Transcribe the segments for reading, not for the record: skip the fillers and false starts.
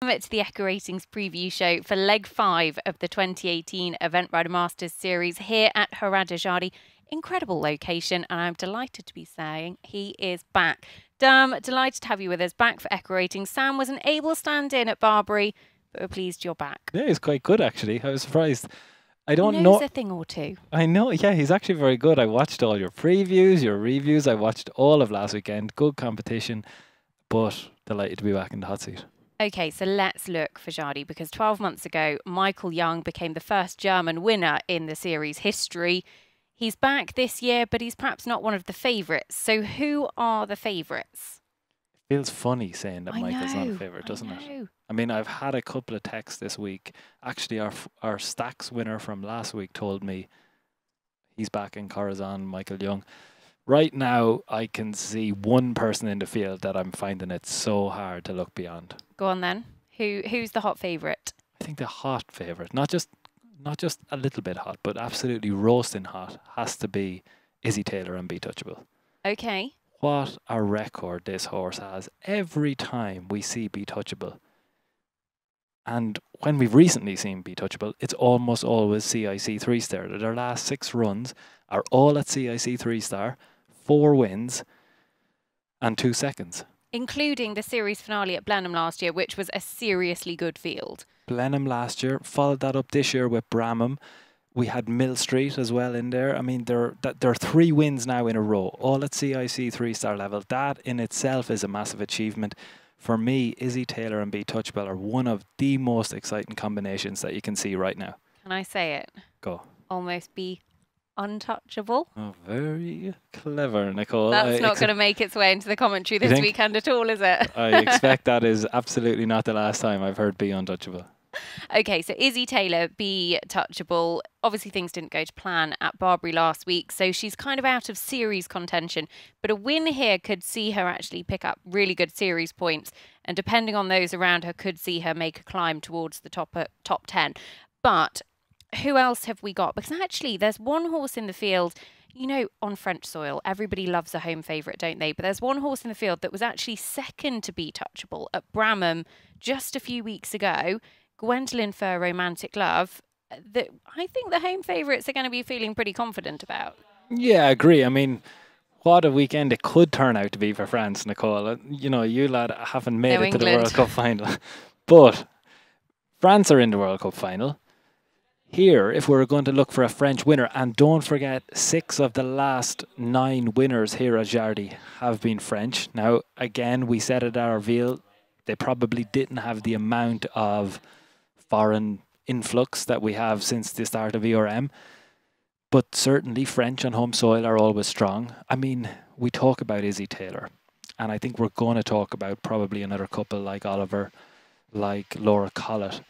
To the EquiRatings preview show for leg 5 of the 2018 Event Rider Masters series here at Jardy. Incredible location, and I'm delighted to be saying he is back. Delighted to have you with us, back for EquiRatings. Sam wasn't able to stand in at Barbary, but we're pleased you're back. Yeah, he's quite good actually. I was surprised. I don't he know a thing or two. I know, yeah, he's actually very good. I watched all your previews, your reviews. I watched all of last weekend. Good competition, but delighted to be back in the hot seat. Okay, so let's look for Jardy, because 12 months ago, Michael Young became the first German winner in the series history. He's back this year, but he's perhaps not one of the favourites. So who are the favourites? Feels funny saying that Michael's not a favourite, doesn't it? I mean, I've had a couple of texts this week. Actually, our stacks winner from last week told me he's back in Corazon, Michael Young. Right now, I can see one person in the field that I'm finding it so hard to look beyond. Go on then. Who's the hot favourite? I think the hot favourite, not just a little bit hot, but absolutely roasting hot, has to be Izzy Taylor and Be Touchable. Okay. What a record this horse has every time we see Be Touchable. And when we've recently seen Be Touchable, it's almost always CIC 3-star. Their last 6 runs are all at CIC 3-star, 4 wins and 2 seconds. Including the series finale at Blenheim last year, which was a seriously good field. Blenheim last year, followed that up this year with Bramham. We had Mill Street as well in there. I mean, there are 3 wins now in a row, all at CIC 3-star level. That in itself is a massive achievement. For me, Izzy Taylor and Be Touchable are one of the most exciting combinations that you can see right now. Can I say it? Go. Almost be untouchable. Oh, very clever, Nicole. That's not going to make its way into the commentary this weekend at all, is it? I expect that is absolutely not the last time I've heard Be Untouchable. Okay, so Izzy Taylor, Be Touchable. Obviously, things didn't go to plan at Barbary last week, so she's kind of out of series contention. But a win here could see her actually pick up really good series points, and depending on those around her, could see her make a climb towards the top 10. But who else have we got? Because actually, there's one horse in the field. You know, on French soil, everybody loves a home favourite, don't they? But there's one horse in the field that was actually second to Be Touchable at Bramham just a few weeks ago. Gwendolyn Fur, Romantic Love, that I think the home favourites are going to be feeling pretty confident about. Yeah, I agree. I mean, what a weekend it could turn out to be for France, Nicole. You know, you lad haven't made it to the World Cup final. But France are in the World Cup final. Here, if we're going to look for a French winner, and don't forget 6 of the last 9 winners here at Jardy have been French. Now, again, we said at our reveal, they probably didn't have the amount of foreign influx that we have since the start of ERM. But certainly French on home soil are always strong. I mean, we talk about Izzy Taylor, and I think we're going to talk about probably another couple like Oliver, like Laura Collett.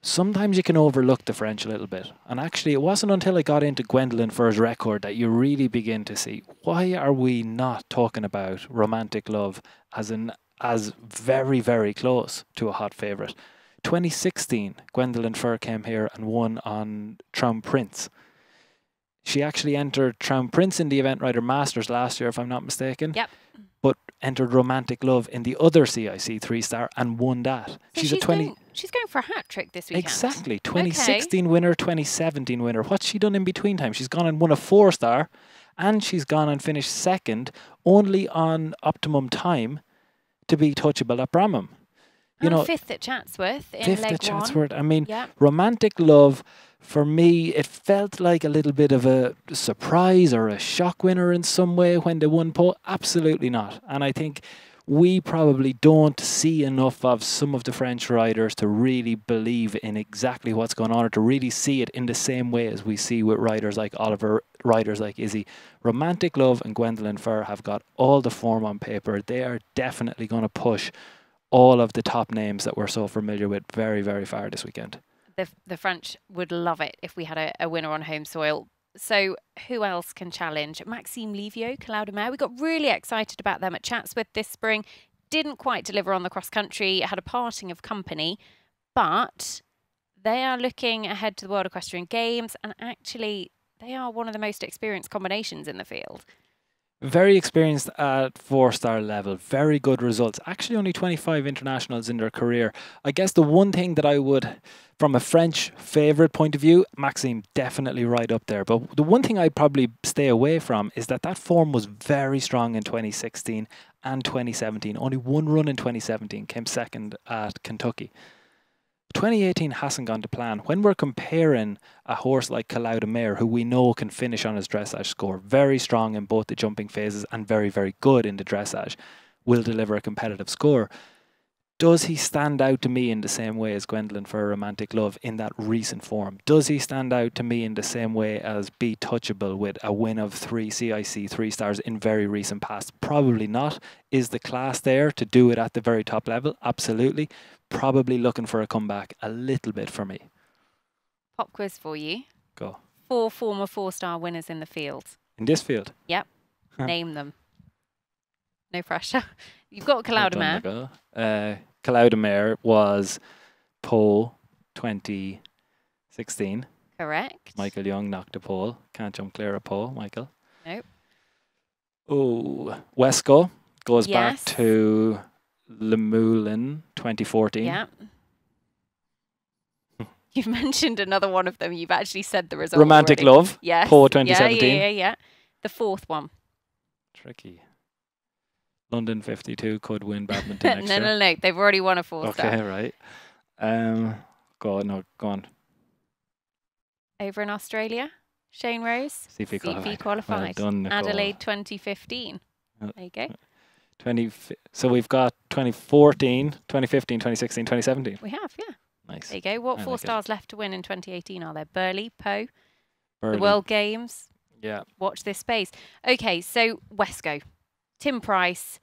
Sometimes you can overlook the French a little bit. And actually, it wasn't until I got into Gwendolyn Fur's record that you really begin to see, why are we not talking about Romantic Love as very, very close to a hot favourite? 2016, Gwendolyn Fur came here and won on Traum Prince. She actually entered Traum Prince in the Event Rider Masters last year, if I'm not mistaken. Yep. But entered Romantic Love in the other CIC 3-star and won that. So she's going for a hat-trick this weekend. Exactly. 2016 winner, 2017 winner. What's she done in between time? She's gone and won a 4-star, and she's gone and finished second, only on optimum time, to Be Touchable at Bramham. You know, 5th at Chatsworth in leg 1. 5th at Chatsworth. I mean, Romantic Love, for me, it felt like a little bit of a surprise or a shock winner in some way when they won pole. Absolutely not. And I think we probably don't see enough of some of the French riders to really believe in exactly what's going on, or to really see it in the same way as we see with riders like Oliver, riders like Izzy. Romantic Love and Gwendolyn Fur have got all the form on paper. They are definitely going to push all of the top names that we're so familiar with very, very far this weekend. The French would love it if we had a winner on home soil. So who else can challenge? Maxime Livio, Cloudemare. We got really excited about them at Chatsworth this spring. Didn't quite deliver on the cross country. Had a parting of company. But they are looking ahead to the World Equestrian Games. And actually, they are one of the most experienced combinations in the field. Very experienced at 4-star level. Very good results. Actually, only 25 internationals in their career. I guess the one thing that I would, from a French favourite point of view, Maxime definitely right up there. But the one thing I'd probably stay away from is that form was very strong in 2016 and 2017. Only one run in 2017, came second at Kentucky. 2018 hasn't gone to plan. When we're comparing a horse like Mare, who we know can finish on his dressage score, very strong in both the jumping phases and very, very good in the dressage, will deliver a competitive score. Does he stand out to me in the same way as Gwendolyn for a Romantic Love in that recent form? Does he stand out to me in the same way as Be Touchable with a win of 3 CIC 3 stars in very recent past? Probably not. Is the class there to do it at the very top level? Absolutely. Probably looking for a comeback a little bit for me. Pop quiz for you. Go. 4 former 4-star winners in the field. In this field? Yep. Name them. No pressure. You've got Mare. Mare was Poe 2016. Correct. Michael Young knocked a pole. Can't jump clear of Poe, Michael. Nope. Oh, Wesco goes back to Lemoulin 2014. Yeah. You've mentioned another one of them. You've actually said the result. Romantic already. Love. Yes. Poe 2017. Yeah. The fourth one. Tricky. London 52 could win badminton next year. No. They've already won a 4-star. Okay, right. Go on. Over in Australia, Shane Rose. CP qualified. Well done, Nicole. Adelaide 2015. There you go. So we've got 2014, 2015, 2016, 2017. We have, yeah. Nice. There you go. What 4 stars left to win in 2018 are there? Burley, Poe, Burley. the World Games. Yeah. Watch this space. Okay, so Wesco. Tim Price,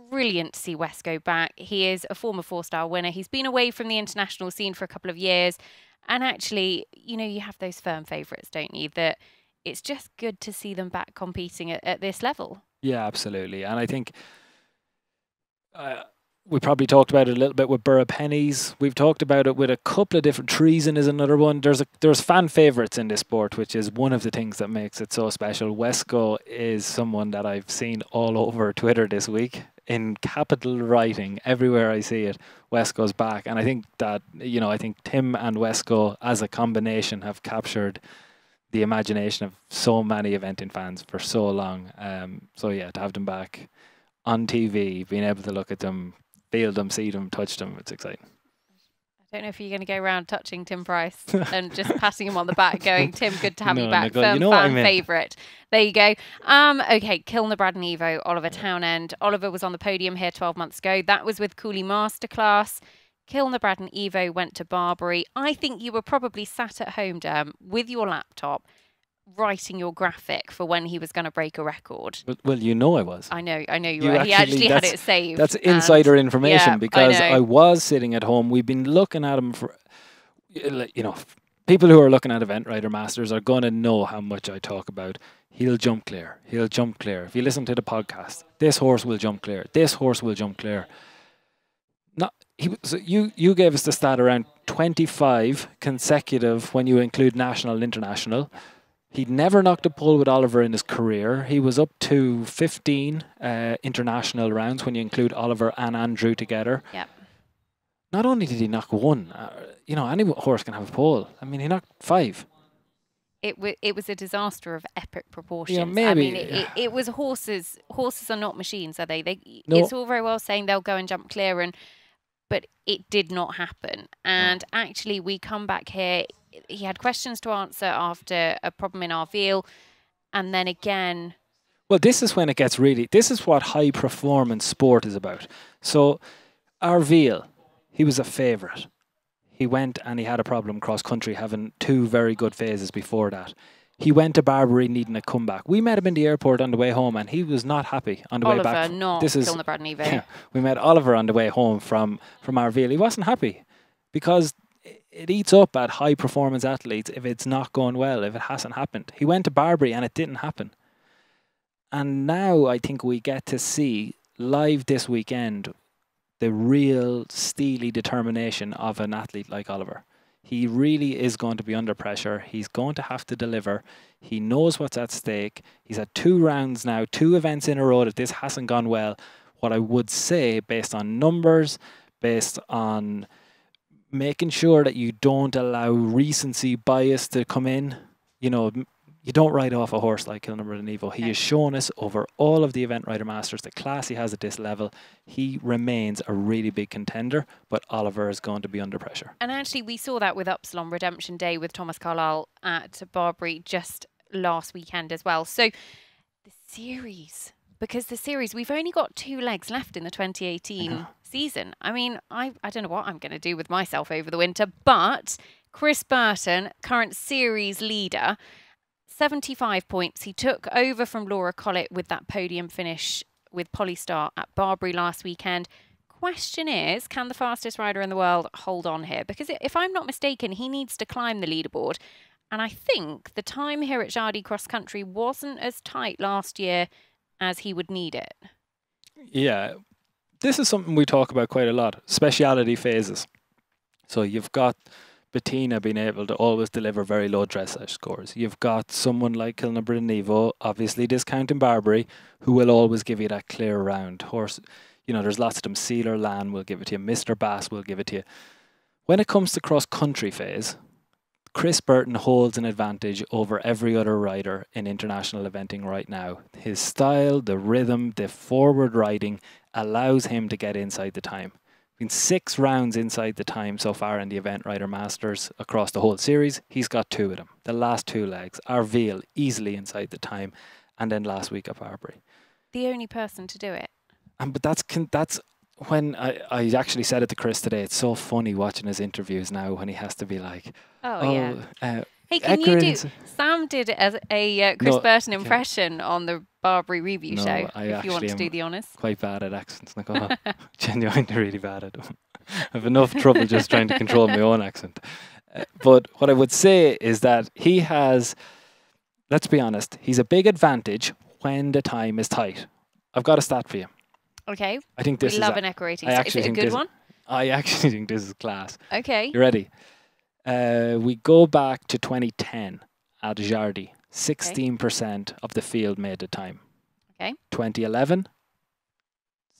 brilliant to see Wesco back. He is a former 4-star winner. He's been away from the international scene for a couple of years. And actually, you have those firm favourites, don't you? That it's just good to see them back competing at this level. Yeah, absolutely. And I think we probably talked about it a little bit with Borough Pennies. We've talked about it with a couple of different. Treason is another one. There's fan favourites in this sport, which is one of the things that makes it so special. Wesco is someone that I've seen all over Twitter this week in capital writing. Everywhere I see it, Wesco's back. And I think that, I think Tim and Wesco as a combination have captured the imagination of so many eventing fans for so long. So yeah, to have them back on TV, being able to look at them, feel them, see them, touch them, it's exciting. I don't know if you're going to go around touching Tim Price and just patting him on the back going, Tim, good to have you back. Nicole, Firm fan favourite. There you go. Okay, Kilner, Brad and Evo, Oliver Townend. Oliver was on the podium here 12 months ago. That was with Cooley Masterclass. Kilner, Brad and Evo went to Barbary. I think you were probably sat at home, Derm, with your laptop, writing your graphic for when he was going to break a record. Well, I was. I know you were. He actually had it saved. That's insider information because I was sitting at home. We've been looking at him for, people who are looking at Event Rider Masters are going to know how much I talk about. He'll jump clear. He'll jump clear. If you listen to the podcast, this horse will jump clear. This horse will jump clear. You gave us the stat around 25 consecutive when you include national and international. He'd never knocked a pole with Oliver in his career. He was up to 15 international rounds when you include Oliver and Andrew together. Yep. Not only did he knock one, any horse can have a pole. I mean, he knocked 5. It was a disaster of epic proportions. Yeah, maybe. I mean, it was horses. Horses are not machines, are they? No. It's all very well saying they'll go and jump clear, but it did not happen. And actually, we come back here. He had questions to answer after a problem in Arveal, and then again. Well, this is when it gets really. This is what high performance sport is about. So, Arveal, he was a favourite. He went and he had a problem cross country, having 2 very good phases before that. He went to Barbary needing a comeback. We met him in the airport on the way home, and he was not happy on the way back. Oliver, not Kilner, Brad and Evo. Yeah, we met Oliver on the way home from Arveal. He wasn't happy because it eats up at high performance athletes if it's not going well, if it hasn't happened. He went to Barbary and it didn't happen. And now I think we get to see live this weekend the real steely determination of an athlete like Oliver. He really is going to be under pressure. He's going to have to deliver. He knows what's at stake. He's had 2 rounds now, 2 events in a row that this hasn't gone well. What I would say, based on numbers, based on making sure that you don't allow recency bias to come in, you know, you don't ride off a horse like Kilnamara Evo. He has shown us over all of the Event Rider Masters the class he has at this level. He remains a really big contender, but Oliver is going to be under pressure. And actually, we saw that with Upsilon Redemption Day with Thomas Carlyle at Barbary just last weekend as well. So the series, because the series, we've only got 2 legs left in the 2018 season. I mean, I don't know what I'm going to do with myself over the winter, but Chris Burton, current series leader, 75 points. He took over from Laura Collett with that podium finish with Polystar at Barbary last weekend. Question is, can the fastest rider in the world hold on here? Because if I'm not mistaken, he needs to climb the leaderboard. And I think the time here at Jardy Cross Country wasn't as tight last year as he would need it. Yeah, this is something we talk about quite a lot, speciality phases. So you've got Bettina being able to always deliver very low dressage scores. You've got someone like Kilnamara Evo, obviously discounting Barbary, who will always give you that clear round. Horse, you know, there's lots of them. Sealer Lan will give it to you. Mr. Bass will give it to you. When it comes to cross-country phase, Chris Burton holds an advantage over every other rider in international eventing right now. His style, the rhythm, the forward riding allows him to get inside the time. Been 6 rounds inside the time so far in the Event Rider Masters across the whole series. He's got 2 of them. The last 2 legs. Arveil easily inside the time, and then last week at Barbary. The only person to do it. But that's when I actually said it to Chris today. It's so funny watching his interviews now when he has to be like, hey, can you do? Sam did a Chris Burton impression on the Barbary review show. If you want to do the honors. Quite bad at accents, Nicole. Genuinely really bad at them. I have enough trouble just trying to control my own accent. But what I would say is that he has, let's be honest, he's a big advantage when the time is tight. I've got a stat for you. Okay. I think this we love an EquiRatings. Is it a good one? I actually think this is class. Okay. You ready? We go back to 2010 at Jardy. 16% of the field made the time. Okay. 2011,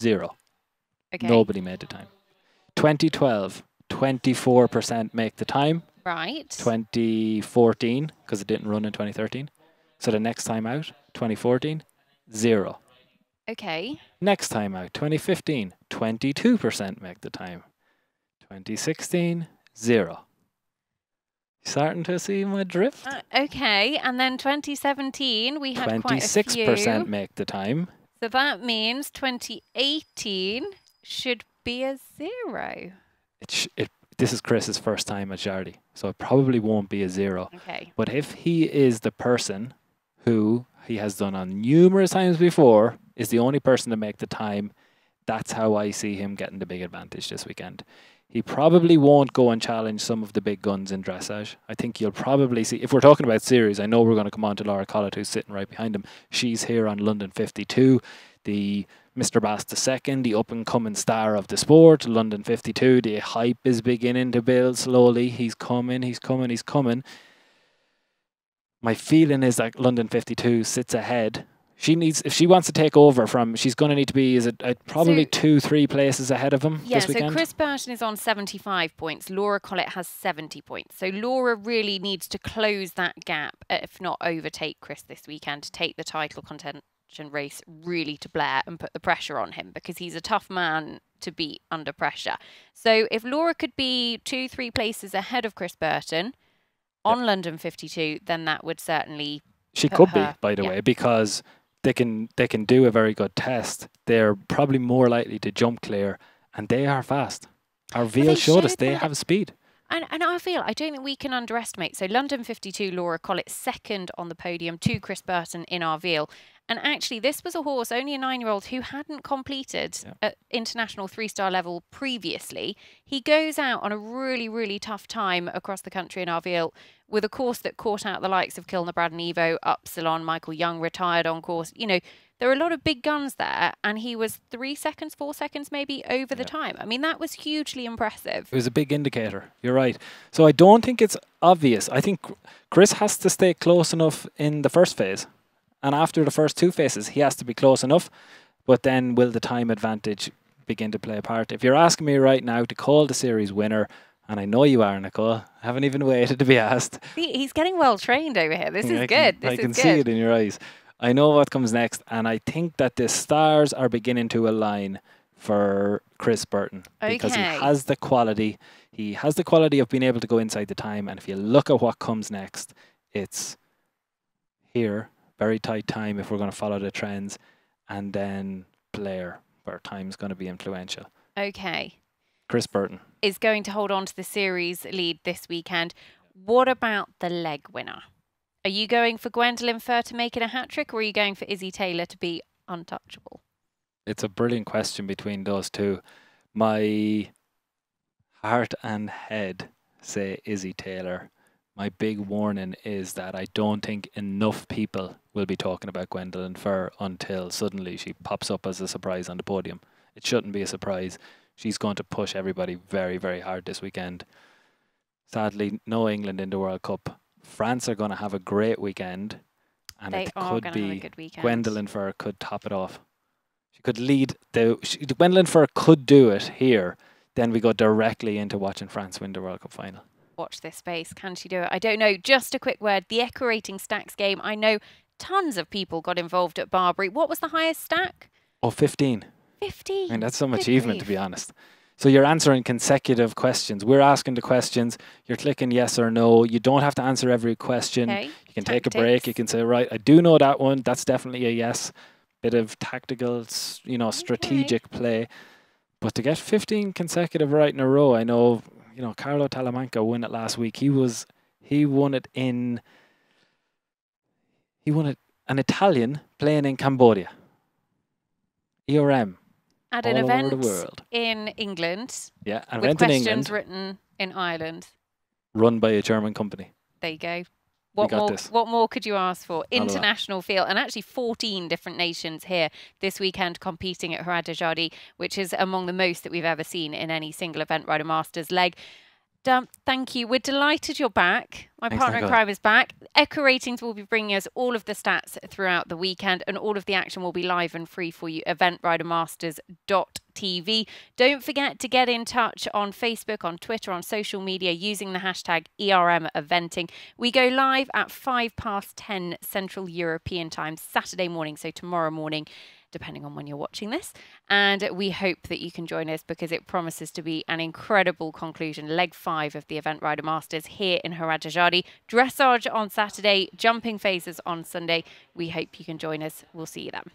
0. Okay. Nobody made the time. 2012, 24% make the time. Right. 2014, because it didn't run in 2013. So the next time out, 2014, 0. Okay. Next time out, 2015, 22% make the time. 2016, 0. Starting to see my drift? Okay, and then 2017, we had quite a few. 26% make the time. So that means 2018 should be a 0. This is Chris's first time at Jardy, so it probably won't be a 0. Okay. But if he is the person who he has done on numerous times before, is the only person to make the time, that's how I see him getting the big advantage this weekend. He probably won't go and challenge some of the big guns in dressage. I think you'll probably see, if we're talking about series, I know we're going to come on to Laura Collett, who's sitting right behind him. She's here on London 52, the Mr. Bass II, the up-and-coming star of the sport, London 52. The hype is beginning to build slowly. He's coming, he's coming, he's coming. My feeling is that London 52 sits ahead. She needs, if she wants to take over from, she's going to need to be, probably 2-3 places ahead of him this weekend? Yeah, so Chris Burton is on 75 points. Laura Collett has 70 points. So Laura really needs to close that gap, if not overtake Chris this weekend, to take the title contention race really to Blair and put the pressure on him, because he's a tough man to beat under pressure. So if Laura could be 2-3 places ahead of Chris Burton on London 52, then that would certainly... She could be, by the way, because... They can do a very good test. They're probably more likely to jump clear, and they are fast. Arveil showed us they have speed. And Arveil, I don't think we can underestimate. So London 52, Laura Collett second on the podium to Chris Burton in Arveil. And actually, this was a horse, only a 9-year-old, who hadn't completed at international 3-star level previously. He goes out on a really, really tough time across the country in Arveil with a course that caught out the likes of Kilnamara Evo, Upsilon, Michael Young retired on course. You know, There are a lot of big guns there, and he was 3 seconds, 4 seconds maybe over the time. I mean, that was hugely impressive. It was a big indicator. You're right. So I don't think it's obvious. I think Chris has to stay close enough in the first phase. And after the first 2 phases, he has to be close enough. But then will the time advantage begin to play a part? If you're asking me right now to call the series winner, and I know you are, Nicole, I haven't even waited to be asked. See, he's getting well trained over here. This is good. I can see it in your eyes. I know what comes next, and I think that the stars are beginning to align for Chris Burton because he has the quality. He has the quality of being able to go inside the time, and if you look at what comes next, it's here, very tight time if we're going to follow the trends, and then Blair, where time's going to be influential. Okay. Chris Burton is going to hold on to the series lead this weekend. What about the leg winner? Are you going for Gwendolyn Furr to make it a hat-trick, or are you going for Izzy Taylor to be untouchable? It's a brilliant question between those two. My heart and head say Izzy Taylor. My big warning is that I don't think enough people will be talking about Gwendolyn Furr until suddenly she pops up as a surprise on the podium. It shouldn't be a surprise. She's going to push everybody very, very hard this weekend. Sadly, no England in the World Cup. France are going to have a great weekend, and it could be Gwendolyn Furr could top it off. She could lead Gwendolyn Furr could do it here. Then we go directly into watching France win the World Cup final. Watch this space. Can she do it? I don't know. Just a quick word. The EquiRatings stacks game. I know tons of people got involved at Barbary. What was the highest stack? Oh, 15. 15. I mean, that's some achievement, to be honest. So you're answering consecutive questions. We're asking the questions. You're clicking yes or no. You don't have to answer every question. Okay. You can take a break. You can say, right, I do know that one. That's definitely a yes. Bit of tactical, strategic play. But to get 15 consecutive right in a row, I know, Carlo Talamanca won it last week. He won it an Italian playing in Cambodia. ERM. At an event in England. Yeah, an with event in England. Questions written in Ireland. Run by a German company. There you go. What more could you ask for? International feel. And actually 14 different nations here this weekend competing at Jardy, which is among the most that we've ever seen in any single Event Rider Masters leg. Thank you. We're delighted you're back. My partner in crime is back. EquiRatings will be bringing us all of the stats throughout the weekend, and all of the action will be live and free for you. eventridermasters.tv. Don't forget to get in touch on Facebook, on Twitter, on social media using the hashtag ERMEventing. We go live at 10:05 Central European Time, Saturday morning, so tomorrow morning, depending on when you're watching this. And we hope that you can join us because it promises to be an incredible conclusion. Leg 5 of the Event Rider Masters here in Jardy. Dressage on Saturday, jumping phases on Sunday. We hope you can join us. We'll see you then.